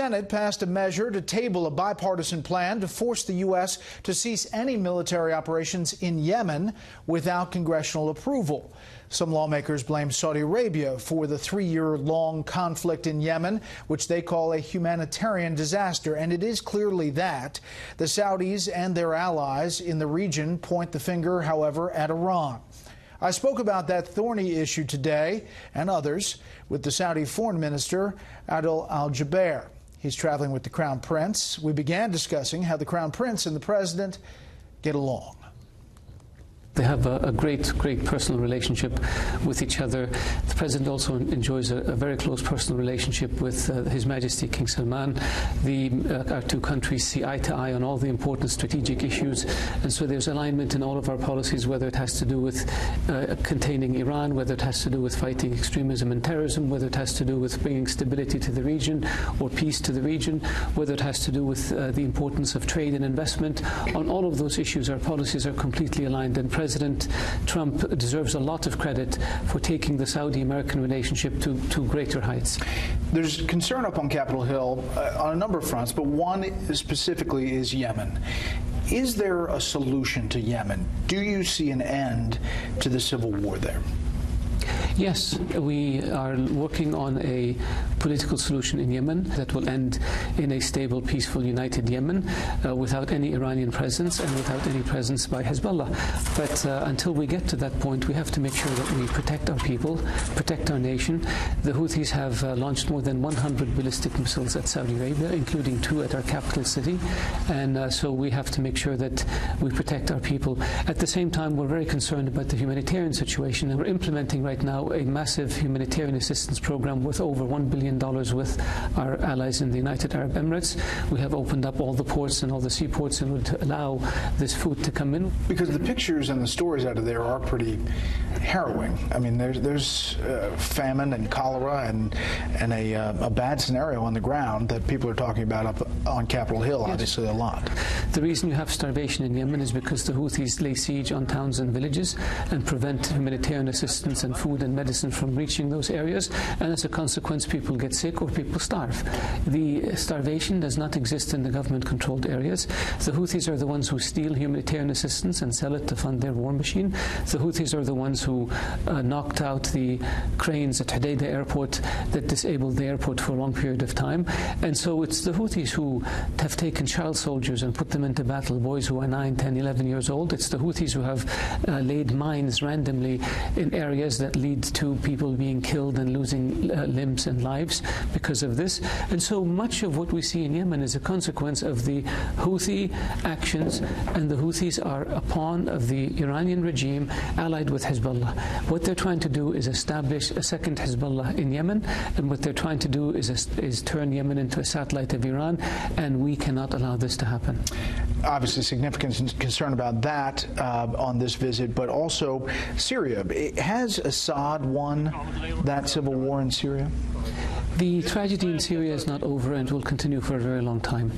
Senate passed a measure to table a bipartisan plan to force the U.S. to cease any military operations in Yemen without congressional approval. Some lawmakers blame Saudi Arabia for the 3-year-long conflict in Yemen, which they call a humanitarian disaster. And it is clearly that. The Saudis and their allies in the region point the finger, however, at Iran. I spoke about that thorny issue today and others with the Saudi Foreign Minister, Adel al-Jubeir. He's traveling with the Crown Prince. We began discussing how the Crown Prince and the President get along. They have a great personal relationship with each other. The President also enjoys a very close personal relationship with His Majesty King Salman. Our two countries see eye to eye on all the important strategic issues, and so there's alignment in all of our policies, whether it has to do with containing Iran, whether it has to do with fighting extremism and terrorism, whether it has to do with bringing stability to the region or peace to the region, whether it has to do with the importance of trade and investment. On all of those issues, our policies are completely aligned, and President Trump deserves a lot of credit for taking the Saudi-American relationship to greater heights. There's concern up on Capitol Hill on a number of fronts, but one specifically is Yemen. Is there a solution to Yemen? Do you see an end to the civil war there? Yes, we are working on a political solution in Yemen that will end in a stable, peaceful, united Yemen without any Iranian presence and without any presence by Hezbollah. But until we get to that point, we have to make sure that we protect our people, protect our nation. The Houthis have launched more than 100 ballistic missiles at Saudi Arabia, including 2 at our capital city. And so we have to make sure that we protect our people. At the same time, we're very concerned about the humanitarian situation, and we're implementing right now a massive humanitarian assistance program worth over $1 billion with our allies in the United Arab Emirates. We have opened up all the ports and all the seaports in order to allow this food to come in. Because the pictures and the stories out of there are pretty harrowing. I mean, there's famine and cholera and a bad scenario on the ground that people are talking about up on Capitol Hill, yes. Obviously a lot. The reason you have starvation in Yemen is because the Houthis lay siege on towns and villages and prevent humanitarian assistance and food and medicine from reaching those areas, and as a consequence people get sick or people starve. The starvation does not exist in the government-controlled areas. The Houthis are the ones who steal humanitarian assistance and sell it to fund their war machine. The Houthis are the ones who knocked out the cranes at Hodeidah airport that disabled the airport for a long period of time. And so it's the Houthis who have taken child soldiers and put them into battle, boys who are 9, 10, 11 years old. It's the Houthis who have laid mines randomly in areas that lead to people being killed and losing limbs and lives because of this. And so much of what we see in Yemen is a consequence of the Houthi actions, and the Houthis are a pawn of the Iranian regime allied with Hezbollah. What they're trying to do is establish a second Hezbollah in Yemen, and what they're trying to do is turn Yemen into a satellite of Iran, and we cannot allow this to happen. Obviously significant concern about that on this visit, but also Syria. Has Assad won that civil war in Syria? The tragedy in Syria is not over and will continue for a very long time.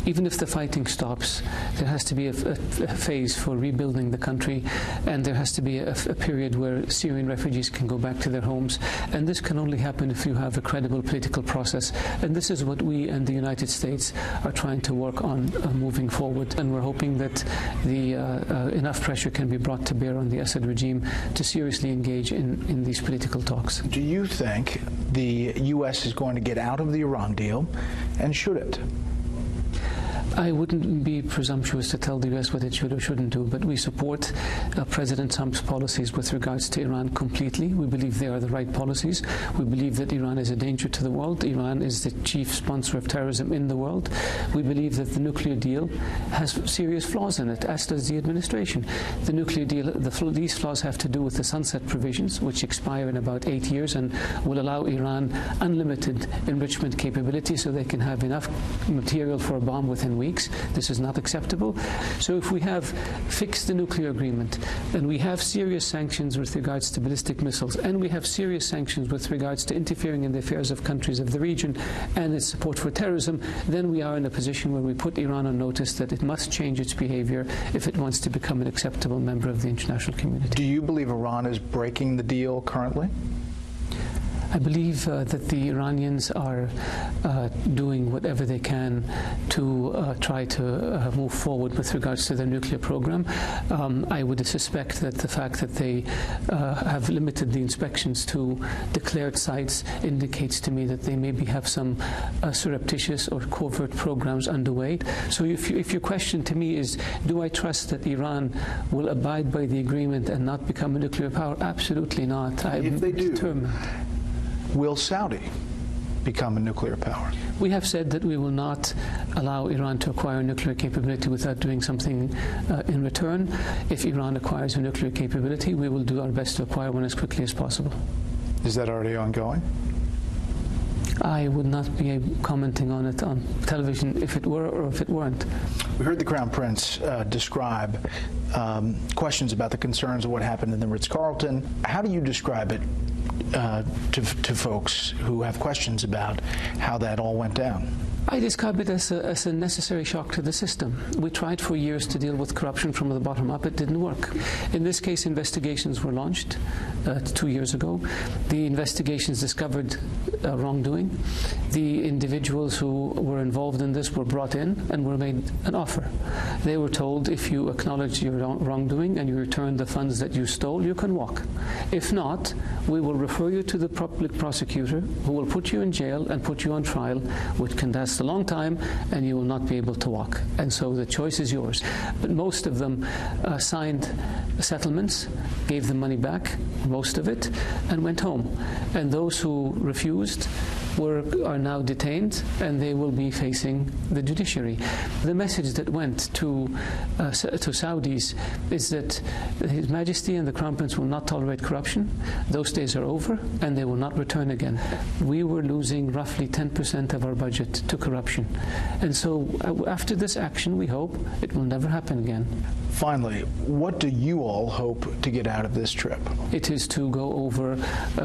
Even if the fighting stops, there has to be a phase for rebuilding the country, and there has to be a period where Syrian refugees can go back to their homes. And this can only happen if you have a credible political process. And this is what we and the United States are trying to work on moving forward. And we're hoping that enough pressure can be brought to bear on the Assad regime to seriously engage in these political talks. Do you think the U.S. is going to get out of the Iran deal, and should it? I wouldn't be presumptuous to tell the U.S. what it should or shouldn't do, but we support President Trump's policies with regards to Iran completely. We believe they are the right policies. We believe that Iran is a danger to the world. Iran is the chief sponsor of terrorism in the world. We believe that the nuclear deal has serious flaws in it, as does the administration. The nuclear deal, these flaws have to do with the sunset provisions, which expire in about 8 years and will allow Iran unlimited enrichment capability so they can have enough material for a bomb within weeks. This is not acceptable. So if we have fixed the nuclear agreement, and we have serious sanctions with regards to ballistic missiles, and we have serious sanctions with regards to interfering in the affairs of countries of the region and its support for terrorism, then we are in a position where we put Iran on notice that it must change its behavior if it wants to become an acceptable member of the international community. Do you believe Iran is breaking the deal currently? I believe that the Iranians are doing whatever they can to try to move forward with regards to their nuclear program. I would suspect that the fact that they have limited the inspections to declared sites indicates to me that they maybe have some surreptitious or covert programs underway. So if your question to me is, do I trust that Iran will abide by the agreement and not become a nuclear power? Absolutely not. If they do, will Saudi become a nuclear power? We have said that we will not allow Iran to acquire nuclear capability without doing something in return. If Iran acquires a nuclear capability, we will do our best to acquire one as quickly as possible. Is that already ongoing? I would not be commenting on it on television if it were or if it weren't. We heard the Crown Prince describe questions about the concerns of what happened in the Ritz-Carlton. How do you describe it to folks who have questions about how that all went down? I describe it as a necessary shock to the system. We tried for years to deal with corruption from the bottom up. It didn't work. In this case, investigations were launched 2 years ago. The investigations discovered wrongdoing. The individuals who were involved in this were brought in and were made an offer. They were told, if you acknowledge your wrongdoing and you return the funds that you stole, you can walk. If not, we will refer you to the public prosecutor, who will put you in jail and put you on trial, which can last a long time, and you will not be able to walk. And so the choice is yours. But most of them signed settlements, gave the money back, most of it, and went home. And those who refused are now detained, and they will be facing the judiciary. The message that went to Saudis is that His Majesty and the Crown Prince will not tolerate corruption. Those days are over, and they will not return again. We were losing roughly 10% of our budget to corruption. And so after this action, we hope it will never happen again. Finally, what do you all hope to get out of this trip? It is to go over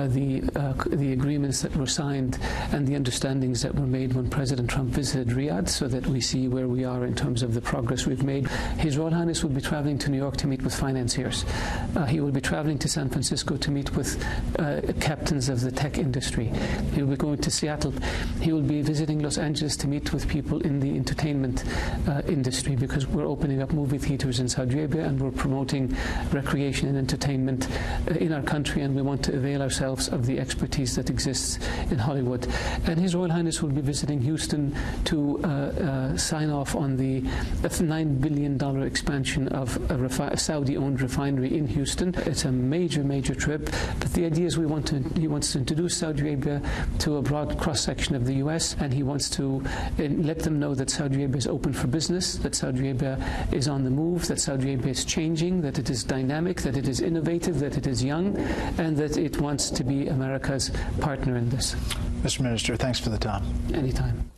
the agreements that were signed and the understandings that were made when President Trump visited Riyadh, so that we see where we are in terms of the progress we've made. His Royal Highness will be traveling to New York to meet with financiers. He will be traveling to San Francisco to meet with captains of the tech industry. He will be going to Seattle. He will be visiting Los Angeles to meet with people in the entertainment industry, because we're opening up movie theaters in Saudi Arabia and we're promoting recreation and entertainment in our country, and we want to avail ourselves of the expertise that exists in Hollywood. And His Royal Highness will be visiting Houston to sign off on the $9 billion expansion of a Saudi-owned refinery in Houston. It's a major, major trip, but the idea is he wants to introduce Saudi Arabia to a broad cross-section of the U.S., and he wants to let them know that Saudi Arabia is open for business, that Saudi Arabia is on the move, that Saudi Arabia is changing, that it is dynamic, that it is innovative, that it is young, and that it wants to be America's partner in this. Mr. Minister, thanks for the time. Anytime.